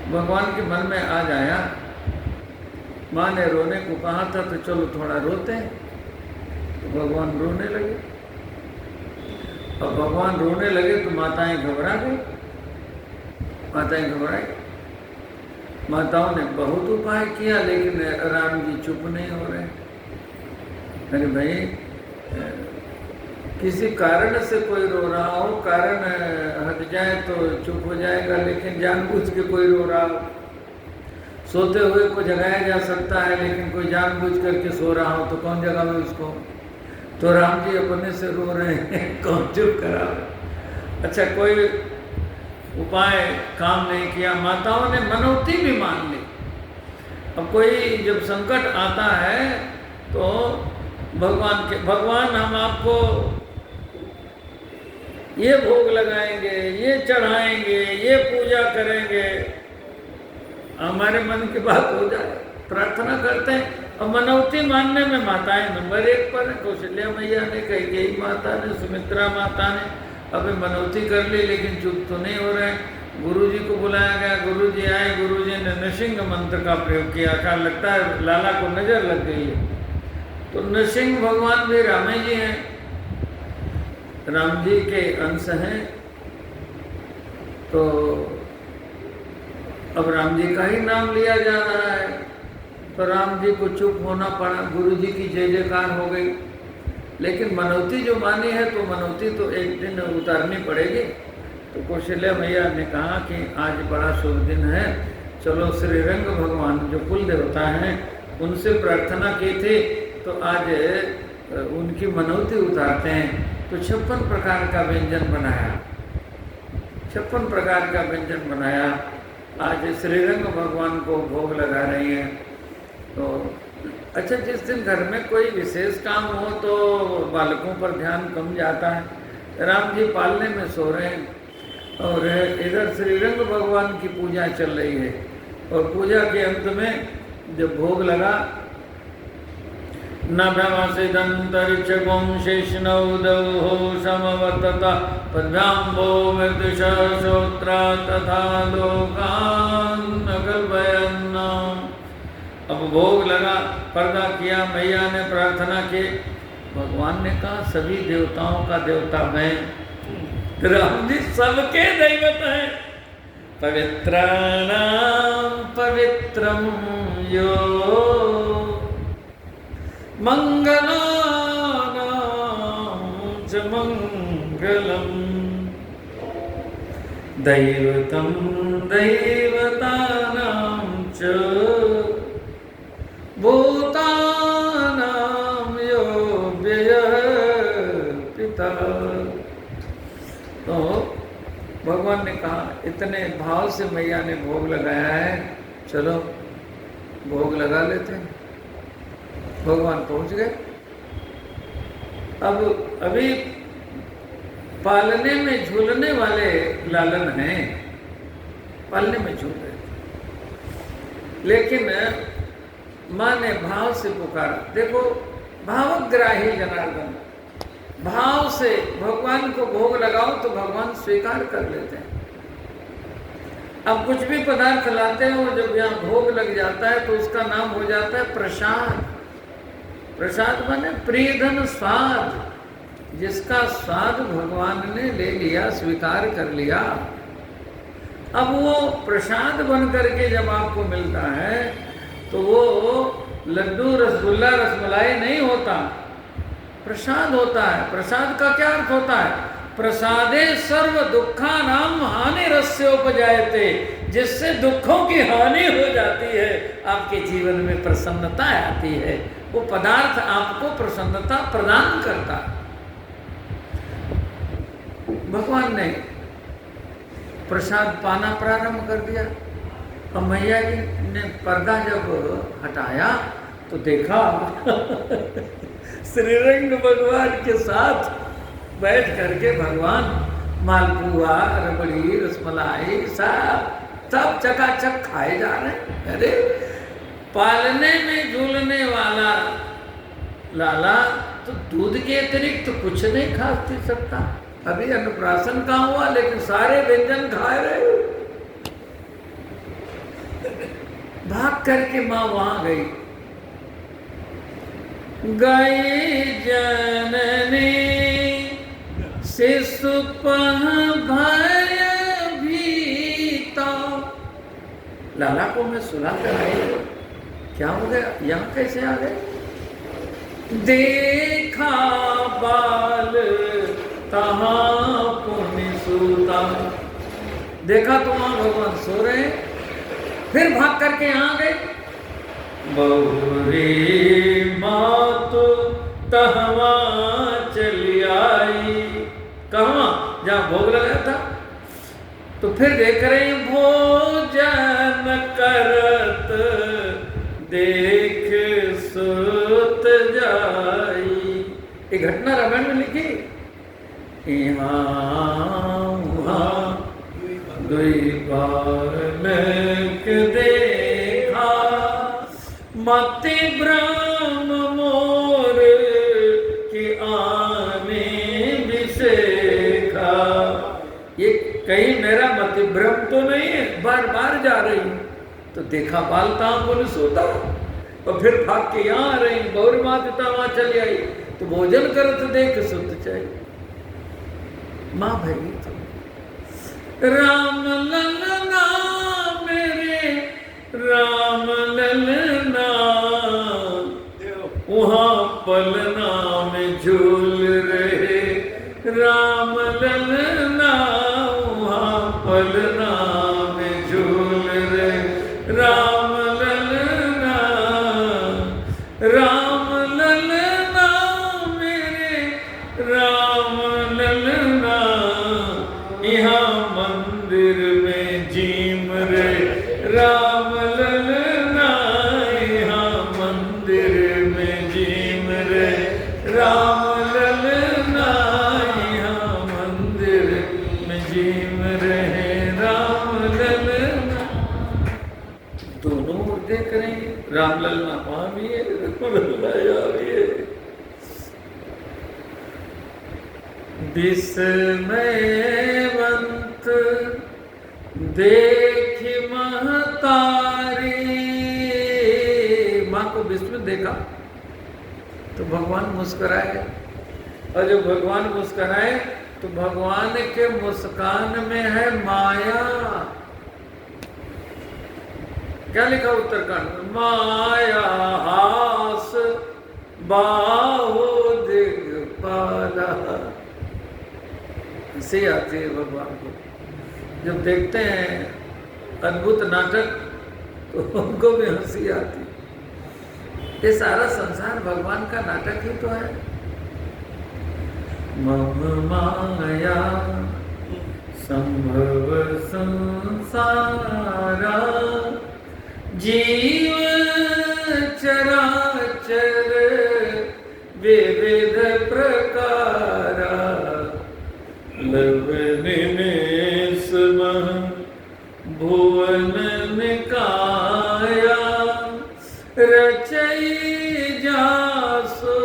भगवान के मन में आज आया, माँ ने रोने को कहा था तो चलो थोड़ा रोते हैं, तो भगवान रोने लगे। अब भगवान रोने लगे तो माताएं घबरा गई, माताएं घबराई। माताओं ने बहुत उपाय किया लेकिन राम जी चुप नहीं हो रहे। अरे भाई, किसी कारण से कोई रो रहा हो, कारण हट जाए तो चुप हो जाएगा, लेकिन जानबूझ के कोई रो रहा हो। सोते हुए को जगाया जा सकता है, लेकिन कोई जानबूझ करके सो रहा हो तो कौन जगावे उसको? तो राम जी अपने से रो रहे हैं, कौन चुप करा? अच्छा, कोई उपाय काम नहीं किया, माताओं ने मनौती भी मान ली। अब कोई जब संकट आता है तो भगवान हम आपको ये भोग लगाएंगे, ये चढ़ाएंगे, ये पूजा करेंगे, हमारे मन की बात हो जाए, प्रार्थना करते हैं। और मनौती मानने में माताएं नंबर 1 पर है। कौशल्या मैया ने, कैकेयी माता ने, सुमित्रा माता ने अभी मनौती कर ली, लेकिन चुप तो नहीं हो रहे। गुरुजी को बुलाया गया, गुरुजी आए, गुरुजी ने नृसिंह मंत्र का प्रयोग किया। क्या लगता है लाला को नजर लग गई है, तो नृसिंह भगवान भी रामे जी हैं, राम जी के अंश हैं, तो अब राम जी का ही नाम लिया जा रहा है, तो राम जी को चुप होना पड़ा। गुरु जी की जय जयकार हो गई, लेकिन मनौती जो मानी है तो मनौती तो एक दिन उतारनी पड़ेगी। तो कौशल्या मैया ने कहा कि आज बड़ा शुभ दिन है, चलो श्रीरंग भगवान जो कुल देवता हैं उनसे प्रार्थना की थी, तो आज उनकी मनौती उतारते हैं। तो 56 प्रकार का व्यंजन बनाया, 56 प्रकार का व्यंजन बनाया। आज श्रीरंग भगवान को भोग लगा रही हैं। तो अच्छा, जिस दिन घर में कोई विशेष काम हो तो बालकों पर ध्यान कम जाता है। राम जी पालने में सो रहे हैं और इधर श्रीरंग भगवान की पूजा चल रही है, और पूजा के अंत में जब भोग लगा, नभ्यमसिदन्तरिक्षगुं शेषनौदौ समवर्तत पद्भ्याम्बो मृदुश्रोत्र तथा लोकान् न कल्पयन्। अब भोग लगा, पर्दा किया, मैया ने प्रार्थना की। भगवान ने कहा सभी देवताओं का देवता मैं, राम जी सबके दैवत हैं। पवित्राणां पवित्रं यो मंगलानां च मंगलम्, दैवतं दैवतानां च भूतानां यो व्ययः पिता। तो भगवान ने कहा, इतने भाव से मैया ने भोग लगाया है, चलो भोग लगा लेते हैं। भगवान पहुंच गए। अब अभी पालने में झूलने वाले लालन हैं, पालने में झूल रहे, लेकिन माँ ने भाव से पुकारा। देखो, भावग्राही जनार्दन, भाव से भगवान को भोग लगाओ तो भगवान स्वीकार कर लेते हैं। अब कुछ भी पदार्थ लाते हैं और जब यहाँ भोग लग जाता है तो उसका नाम हो जाता है प्रसाद। प्रसाद माने प्रियधन स्वाद, जिसका स्वाद भगवान ने ले लिया, स्वीकार कर लिया। अब वो प्रसाद बन करके जब आपको मिलता है तो वो लड्डू, रसगुल्ला, रसमलाई नहीं होता, प्रसाद होता है। प्रसाद का क्या अर्थ होता है? प्रसादे सर्व दुखानां हानिरस्योपजायते, जिससे दुखों की हानि हो जाती है, आपके जीवन में प्रसन्नता आती है। वो पदार्थ आपको प्रसन्नता प्रदान करता है। भगवान ने प्रसाद पाना प्रारंभ कर दिया। और मैया जी ने पर्दा जब हटाया तो देखा श्रीरंग भगवान के साथ बैठ करके भगवान मालपुआ, रबड़ी, रसमलाई सब चकाचक खाए जा रहे हैं। अरे, पालने में झूलने वाला लाला तो दूध के अतिरिक्त तो कुछ नहीं खा सकता। अभी अन्नप्राशन का हुआ लेकिन सारे व्यंजन खा रहे हो। भाग करके माँ वहां गई। गई जननी शिशुपह भय भीता। लाला को मैं सुला कर आई, क्या हो गया, यहाँ कैसे आ गए? देखा बाल तहाँ पुनि सूता। देखा तो वहां भगवान सो रहे, फिर भाग करके यहाँ गए। बहुरी मातु तहवा चली आई। कहाँ? जहाँ भोग लगाया था। तो फिर देख रहे भोजन करत देख सुत जाई। ये घटना रामायण में लिखी। दुई बालक देखा मति ब्रह्म मोर की आने विशेखा। ये कहीं मेरा मति भ्रम तो नहीं है, बार बार जा रही हूं। तो देखा बालता बोले सोता, और फिर भाग के यहाँ आ रही। गौरी माता वहां चली आई, तो भोजन कर तो देख सुत चाहिए। माँ भई तो राम ललना मेरे राम ललना, वहाँ पलना में झूल रहे राम ललना, वहाँ पलना में झूल रहे राम ललना। राम ललना मेरे राम ललना, यहाँ मंदिर में जीम रे राम ललना, यहाँ मंदिर में जीम रे राम ललना, यहाँ मंदिर में जीम रहे राम ललना। दोनों ओर देख रहे हैं, राम ललना वहां भी है, ललना यहाँ भी है। विस्मयवंत देख महतारी। माँ को विस्मित देखा तो भगवान मुस्कुराए, और जब भगवान मुस्कुराए तो भगवान के मुस्कान में है माया। क्या लिखा उत्तरकांड में? माया हास बाहो दिग्पाला। हंसी आती है भगवान को जब देखते हैं अद्भुत नाटक, तो उनको भी हंसी आती। ये सारा संसार भगवान का नाटक ही तो है। मम माया संभव संसारा, जीव चराचर विविध प्रकारा। लवनिमेष भुवन निकाया, रचई जासु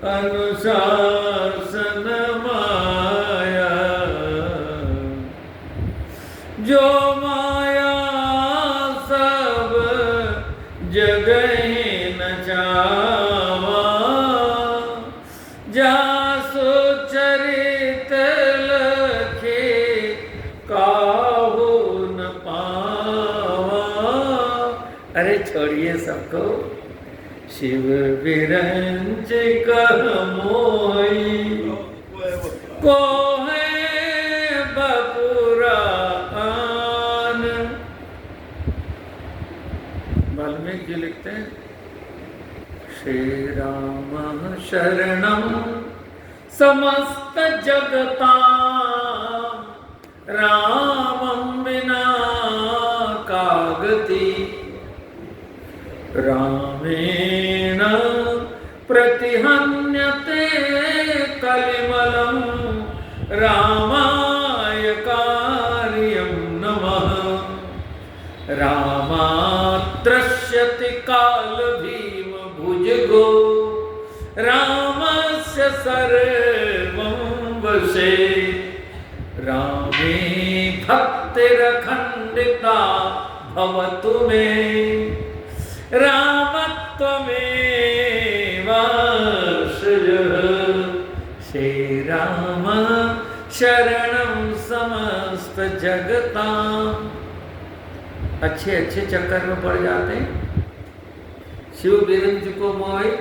अनुशासन माया। जो माया सब जगहि न चावा, जासु चरित लखे काहू न पावा। अरे छोड़िए सबको, शिव विरंच कह मोई, को है बपुरान। वाल्मीकि जी लिखते हैं, श्री राम शरणम समस्त जगता, रामं विना कागति। रामेण प्रतिहन्यते कलिमलं, रामाय कार्यं नमः। रामात्रस्यति काल भीम भुजगो, रामस्य सर्वं वशे। रामे भक्तिरखण्डिता भवतु मे रामत्वमेवाश्रयः श्री राम शरणं समस्त जगतां। अच्छे अच्छे चक्कर में पड़ जाते हैं, शिव बिरंज को मोहे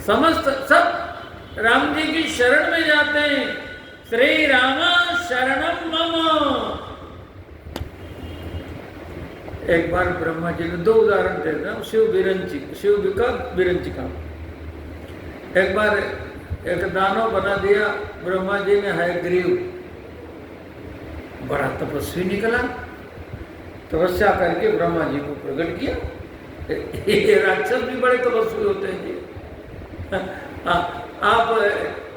समस्त सब राम जी की शरण में जाते हैं। श्री राम शरणम मम। एक बार ब्रह्मा जी ने दो उदाहरण दे रहा हूं, शिव का बिरंज का। एक बार एक दानव बना दिया ब्रह्मा जी ने हयग्रीव, बड़ा तपस्वी निकला, तपस्या करके ब्रह्मा जी को प्रकट किया। ये राक्षस भी बड़े तपस्वी होते हैं जी। आप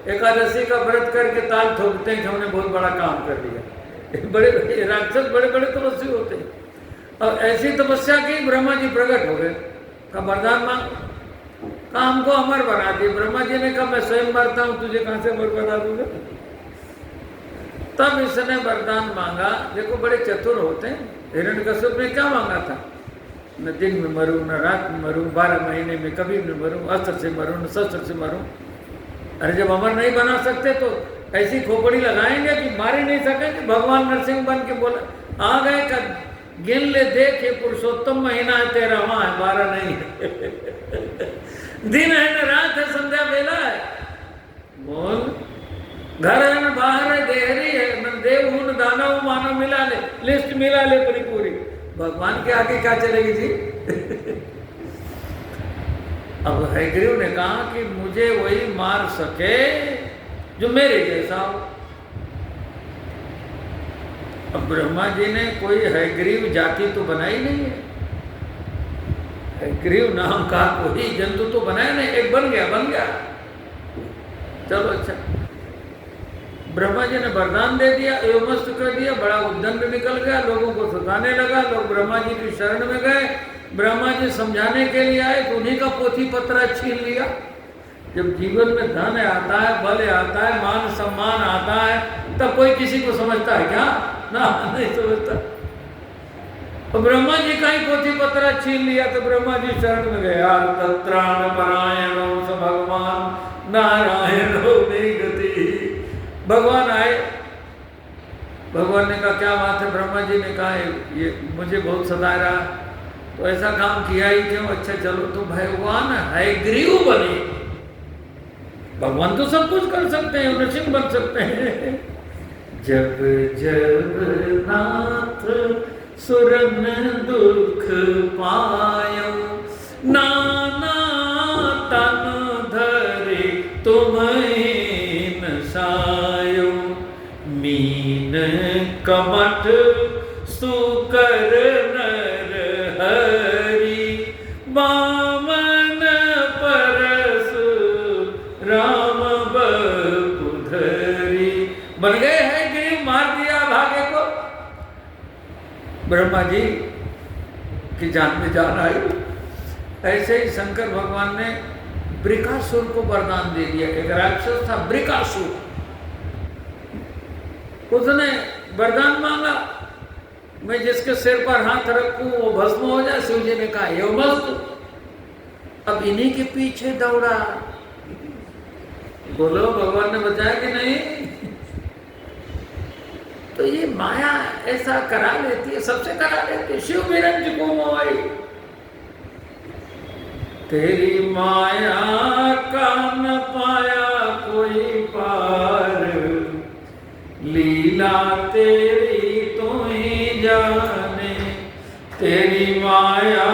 एकादशी का व्रत करके ताल ठोकते हैं कि हमने बहुत बड़ा काम कर दिया। बड़े राक्षस बड़े बड़े तपस्वी होते हैं। और ऐसी तपस्या की ब्रह्मा जी प्रकट हो गए, का वरदान मांग, कहा हमको अमर बना दिए। ब्रह्मा जी ने कहा मैं स्वयं मरता हूं, तुझे कहां से अमर बना दूंगा। तब इसने वरदान मांगा। देखो बड़े चतुर होते हैं। हिरण्यकश्यप ने क्या मांगा था, न दिन में मरूं न रात में मरूं, 12 महीने में कभी न मरूं, अस्त्र से मरूं न शस्त्र से मरूं। अरे जब अमर नहीं बना सकते तो ऐसी खोपड़ी लगाएंगे कि मार ही नहीं सकेंगे। भगवान नरसिंह बन के बोला आ गए का गिन ले, देख ये पुरुषोत्तम महीना है, 13वां है, 12 नहीं है। दिन है न रात है, संध्या बेला है, बोल घर है न बाहर है, देहरी है न देव हूं न दानव मानव, मिला ले लिस्ट मिला ले पूरी पूरी। भगवान के आगे क्या चलेगी जी। अब हयग्रीव ने कहा कि मुझे वही मार सके जो मेरे जैसा हो। अब ब्रह्मा जी ने कोई हयग्रीव जाति तो बनाई नहीं है, हयग्रीव नाम का कोई जंतु तो बनाया नहीं। एक बन गया चलो अच्छा। ब्रह्मा जी ने वरदान दे दिया, एवमस्त कर दिया, बड़ा उद्दंड निकल गया, लोगों को सताने लगा। लोग ब्रह्मा जी की शरण में गए, ब्रह्मा जी समझाने के लिए आए तो उन्हीं का पोथी पत्र छीन लिया। जब जीवन में धन आता है, बल आता है, मान सम्मान आता है, तब कोई किसी को समझता है क्या? ना, नहीं समझता। तो ब्रह्मा जी का ही पोथी पत्र छीन लिया तो ब्रह्मा जी शरण में गया। तत्राण परायणो स भगवान नारायणो मे गति। भगवान आए, भगवान ने कहा क्या बात है। ब्रह्मा जी ने कहा ये मुझे बहुत सता रहा, तो ऐसा काम किया ही क्यों? अच्छा चलो तो भगवान हयग्रीव बने। भगवान तो सब कुछ कर सकते हैं, नृसिंह बन सकते हैं। जब जब नाथ सुरन दुख पायो, नाना तन धरे तुम्हें नसायो, मीन कमठ सुकर नर हरि, वामन परशु राम बपुधरी। बन गए हैं गिरी, मार दिया भागे को। ब्रह्मा जी की जान में जान आई। ऐसे ही शंकर भगवान ने ब्रिकासुर को वरदान दे दिया। एक राक्षस था ब्रिकासुर, उसने वरदान मांगा मैं जिसके सिर पर हाथ रखूं वो भस्म हो जाए। शिव जी ने कहा यो मस्त। अब इन्हीं के पीछे दौड़ा। बोलो भगवान ने बताया कि नहीं? तो ये माया ऐसा करा लेती है, सबसे करा लेती है। शिव बिरंज को मोई, तेरी माया का न पाया कोई पार, लीला तेरी तू ही जाने। तेरी माया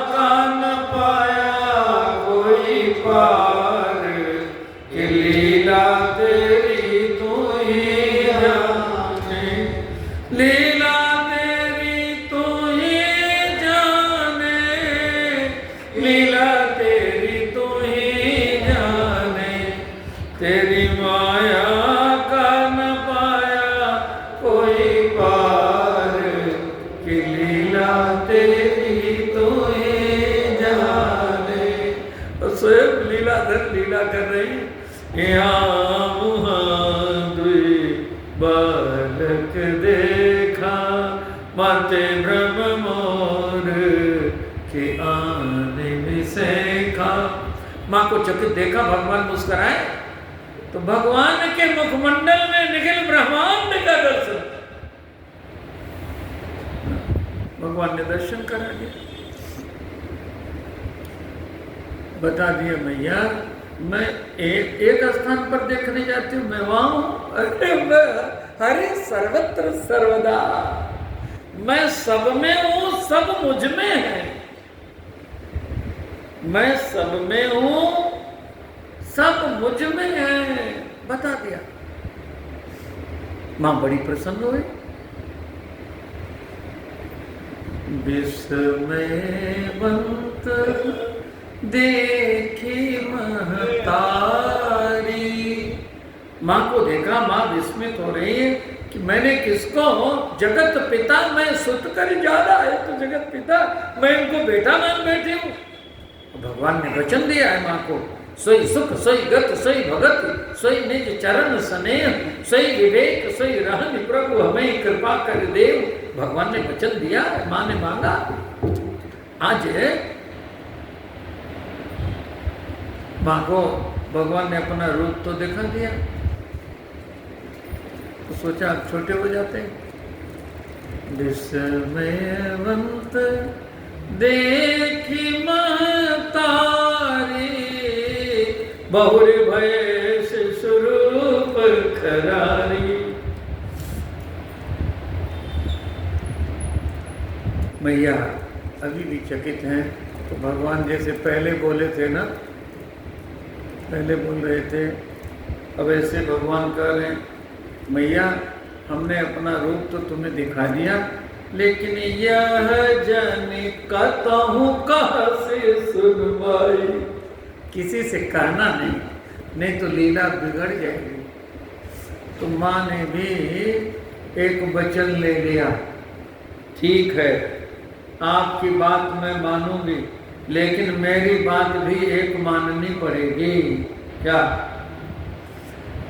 का न पाया कोई पार, कि लीला तेरी तू ही जाने। लीला तेरी तू ही जाने, लीला तेरी तू ही जाने। तेरी माया का न पाया कोई पार, कि लीला तेरी तू ही जाने। और स्वयं लीलाधर लीला कर रही। यहाँ दुई बालक देखा, माते भ्रम मोर के आने में सेखा। माँ को चकित देखा, भगवान मुस्कुराए तो भगवान के मुखमंडल में निखिल ब्रह्मांड का दर्शन, भगवान ने दर्शन करा दिया, बता दिया मैया मैं एक स्थान पर देखने जाती हूँ, मैं वहां हूं। अरे सर्वत्र सर्वदा, मैं सब में हूं, सब मुझ में है। मैं सब में हूं, सब मुझ में है, बता दिया। मां बड़ी प्रसन्न हुई। विस्मयवंत देखी महतारी, मां को देखा, मां विस्मित हो रही है कि मैंने किसको, जगत पिता, मैं सुत कर ज्यादा है तो जगत पिता, मैं इनको बेटा मान बैठी हूं। भगवान ने वचन दिया है मां को, सोई सुख सोई गत सोई भगत, सोई निज चरण स्नेह, सोई विवेक सोई रहन, प्रभु हमें कृपा कर देव। भगवान ने वचन दिया, मां ने मांगा। आज मां को भगवान ने अपना रूप तो दिखा दिया, तो सोचा अब छोटे हो जाते हैं। विस्मयवंत देखी महतारी, बहुर भय स्वरूप खरारी। मैया अभी भी चकित हैं। तो भगवान जैसे पहले बोले थे ना, पहले बोल रहे थे, अब ऐसे भगवान कह रहे हैं मैया हमने अपना रूप तो तुम्हें दिखा दिया, लेकिन यह जाने कहूँ कहाँ से सुनवाई। किसी से कहना नहीं, नहीं तो लीला बिगड़ जाएगी। तो माँ ने भी एक वचन ले लिया, ठीक है आपकी बात मैं मानूंगी, लेकिन मेरी बात भी एक माननी पड़ेगी। क्या?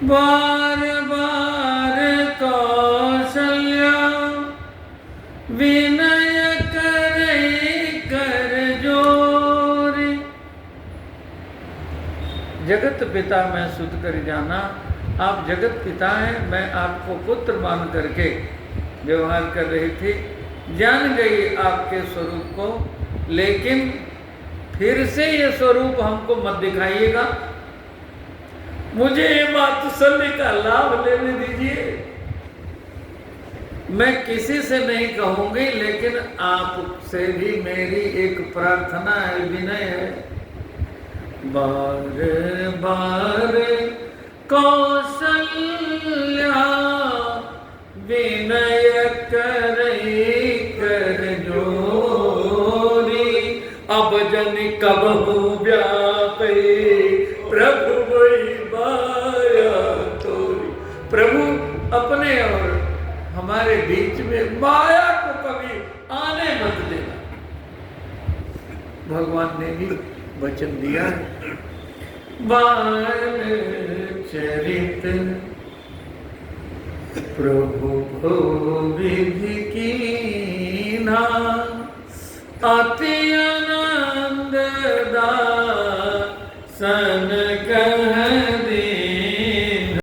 बार बार कौशल्या विनय करे कर जोरी। जगत पिता मैं सुध कर जाना, आप जगत पिता हैं, मैं आपको पुत्र मान करके व्यवहार कर रही थी, जान गई आपके स्वरूप को, लेकिन फिर से ये स्वरूप हमको मत दिखाइएगा, मुझे ये वात्सल्य का लाभ लेने दीजिए। मैं किसी से नहीं कहूंगी, लेकिन आपसे भी मेरी एक प्रार्थना है, विनय है। बार बार कौशल्या विनय करे कर जोरी। अब जन कबहू व्यापे प्रभु वही माया तोरी। प्रभु अपने और हमारे बीच में माया को कभी आने मत देना। भगवान ने भी वचन दिया। बाल चरित प्रभु भो विधि कीन्हा, अति आनंद दासन कह